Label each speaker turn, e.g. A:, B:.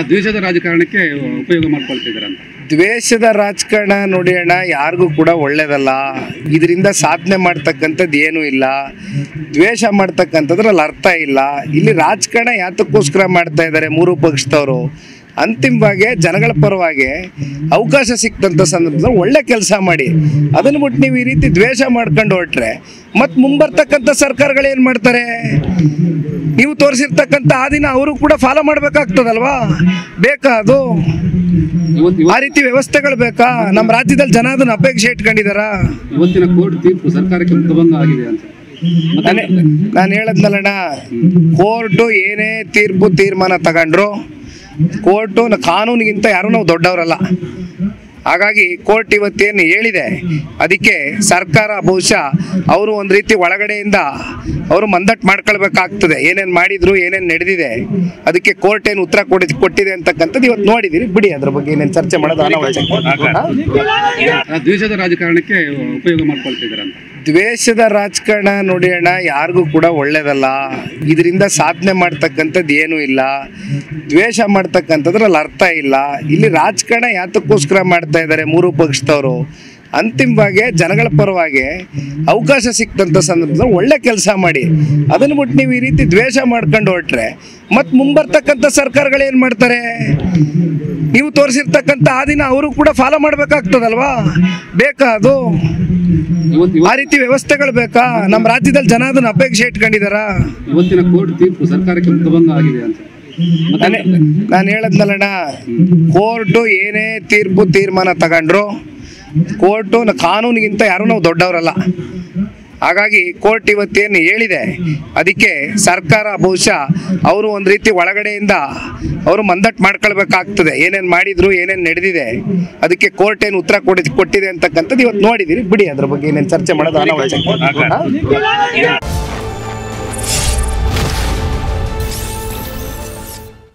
A: ದ್ವೇಷದ ರಾಜಕಾರಣಕ್ಕೆ ಉಪಯೋಗ ಮಾಡ್ಕೊಳ್ತಿದ್ದಾರೆ ಅಂತ.
B: ದ್ವೇಷದ ರಾಜಕಾರಣ ನೋಡಿ ಅಣ್ಣ, ಯಾರಿಗೂ ಕೂಡ ಒಳ್ಳೇದಲ್ಲ. ಇದರಿಂದ ಸಾಧನೆ ಮಾಡ್ತಕ್ಕಂಥದ್ದು ಏನೂ ಇಲ್ಲ. ದ್ವೇಷ ಮಾಡ್ತಕ್ಕಂಥದ್ರಲ್ಲಿ ಅರ್ಥ ಇಲ್ಲ. ಇಲ್ಲಿ ರಾಜಕಾರಣ ಯಾತಕ್ಕೋಸ್ಕರ ಮಾಡ್ತಾ ಇದ್ದಾರೆ ಮೂರು ಪಕ್ಷದವರು? ಅಂತಿಮವಾಗಿ ಜನಗಳ ಪರವಾಗಿ ಅವಕಾಶ ಸಿಕ್ತಂಥ ಸಂದರ್ಭದಲ್ಲಿ ಒಳ್ಳೆ ಕೆಲಸ ಮಾಡಿ. ಅದನ್ನು ಬಿಟ್ಟು ನೀವು ಈ ರೀತಿ ದ್ವೇಷ ಮಾಡ್ಕೊಂಡು ಹೊರಟ್ರೆ ಮತ್ತು ಮುಂಬರ್ತಕ್ಕಂಥ ಸರ್ಕಾರಗಳು ಏನು ಮಾಡ್ತಾರೆ? ನೀವು ತೋರಿಸಿರ್ತಕ್ಕಂಥ ಆ ದಿನ ಅವರು ಕೂಡ ಫಾಲೋ ಮಾಡಬೇಕಾಗ್ತದಲ್ವಾ? ಬೇಕಾ ಅದು? ಆ ರೀತಿ ವ್ಯವಸ್ಥೆಗಳು ಬೇಕಾ? ನಮ್ಮ ರಾಜ್ಯದಲ್ಲಿ ಜನ ಅದನ್ನ ಅಪೇಕ್ಷೆ ಇಟ್ಕೊಂಡಿದಾರ?
A: ಇವತ್ತಿನ ಕೋರ್ಟ್ ತೀರ್ಪು ಸರ್ಕಾರಕ್ಕೆ ಮುಖಭಂಗ ಆಗಿದೆ ಅಂತ
B: ನಾನು ಹೇಳದ್ನಲ್ಲಣ್ಣ, ಕೋರ್ಟು ಏನೇ ತೀರ್ಮಾನ ತಗೊಂಡ್ರು, ಕೋರ್ಟು ಕಾನೂನಿಗಿಂತ ಯಾರು ನಾವು ದೊಡ್ಡವರಲ್ಲ. ಹಾಗಾಗಿ ಕೋರ್ಟ್ ಇವತ್ತೇನು ಹೇಳಿದೆ ಅದಕ್ಕೆ ಸರ್ಕಾರ ಬಹುಶಃ ಅವರು ಒಂದು ರೀತಿ ಒಳಗಡೆಯಿಂದ ಅವರು ಮಂದಟ್ಟು ಮಾಡ್ಕೊಳ್ಬೇಕಾಗ್ತದೆ. ಏನೇನು ಮಾಡಿದ್ರು, ಏನೇನು ನಡೆದಿದೆ, ಅದಕ್ಕೆ ಕೋರ್ಟ್ ಏನು ಉತ್ತರ ಕೊಟ್ಟಿದೆ ಅಂತಕ್ಕಂಥದ್ದು ಇವತ್ತು ನೋಡಿದಿರಿ. ಬಿಡಿ, ಅದ್ರ ಬಗ್ಗೆ ಏನೇನು ಚರ್ಚೆ ಮಾಡೋದು ಅನಾವಶ್ಯಕ.
A: ದ್ವೇಷದ ರಾಜಕಾರಣಕ್ಕೆ ಉಪಯೋಗ ಮಾಡ್ಕೊಳ್ತಿದ್ದಾರೆ ಅಂತ.
B: ದ್ವೇಷದ ರಾಜಕಾರಣ ನೋಡಿ ಅಣ್ಣ, ಯಾರಿಗೂ ಕೂಡ ಒಳ್ಳೇದಲ್ಲ. ಇದರಿಂದ ಸಾಧನೆ ಮಾಡ್ತಕ್ಕಂಥದ್ದು ಏನೂ ಇಲ್ಲ. ದ್ವೇಷ ಮಾಡ್ತಕ್ಕಂಥದ್ರಲ್ಲಿ ಅರ್ಥ ಇಲ್ಲ. ಇಲ್ಲಿ ರಾಜಕಾರಣ ಯಾತಕ್ಕೋಸ್ಕರ ಮಾಡ್ತಾ ಇದ್ದಾರೆ ಮೂರು ಪಕ್ಷದವರು? ಅಂತಿಮವಾಗಿ ಜನಗಳ ಪರವಾಗಿ ಅವಕಾಶ ಸಿಕ್ತಂಥ ಸಂದರ್ಭದಲ್ಲಿ ಒಳ್ಳೆ ಕೆಲಸ ಮಾಡಿ. ಅದನ್ನು ಬಿಟ್ಟು ನೀವು ಈ ರೀತಿ ದ್ವೇಷ ಮಾಡ್ಕೊಂಡು ಹೊರಟ್ರೆ ಮತ್ತು ಮುಂಬರ್ತಕ್ಕಂಥ ಸರ್ಕಾರಗಳು ಏನು ಮಾಡ್ತಾರೆ? ನೀವು ತೋರಿಸಿರ್ತಕ್ಕಂಥ ಆ ದಿನ ಅವರು ಕೂಡ ಫಾಲೋ ಮಾಡಬೇಕಾಗ್ತದಲ್ವಾ? ಬೇಕಾ ಅದು? ಆ ರೀತಿ ವ್ಯವಸ್ಥೆಗಳು ಬೇಕಾ? ನಮ್ಮ ರಾಜ್ಯದಲ್ಲಿ ಜನ ಅದನ್ನ ಅಪೇಕ್ಷೆ ಇಟ್ಕೊಂಡಿದಾರ?
A: ಇವತ್ತಿನ ಕೋರ್ಟ್ ತೀರ್ಪು ಸರ್ಕಾರಕ್ಕೆ ಮುಖಭಂಗ ಆಗಿದೆ ಅಂತ
B: ನಾನು ಹೇಳದ್ನಲ್ಲಣ್ಣ, ಕೋರ್ಟು ಏನೇ ತೀರ್ಮಾನ ತಗೊಂಡ್ರು, ಕೋರ್ಟು ಕಾನೂನಿಗಿಂತ ಯಾರು ನಾವು ದೊಡ್ಡವರಲ್ಲ. ಹಾಗಾಗಿ ಕೋರ್ಟ್ ಇವತ್ತೇನು ಹೇಳಿದೆ ಅದಕ್ಕೆ ಸರ್ಕಾರ ಬಹುಶಃ ಅವರು ಒಂದು ರೀತಿ ಒಳಗಡೆಯಿಂದ ಅವರು ಮಂದಟ್ಟು ಮಾಡ್ಕೊಳ್ಬೇಕಾಗ್ತದೆ. ಏನೇನು ಮಾಡಿದ್ರು, ಏನೇನು ನಡೆದಿದೆ, ಅದಕ್ಕೆ ಕೋರ್ಟ್ ಏನು ಉತ್ತರ ಕೊಟ್ಟಿದೆ ಅಂತಕ್ಕಂಥದ್ದು ಇವತ್ತು ನೋಡಿದಿರಿ. ಬಿಡಿ, ಅದ್ರ ಬಗ್ಗೆ ಏನೇನು ಚರ್ಚೆ ಮಾಡೋದು ಅನಾವಶ್ಯಕ.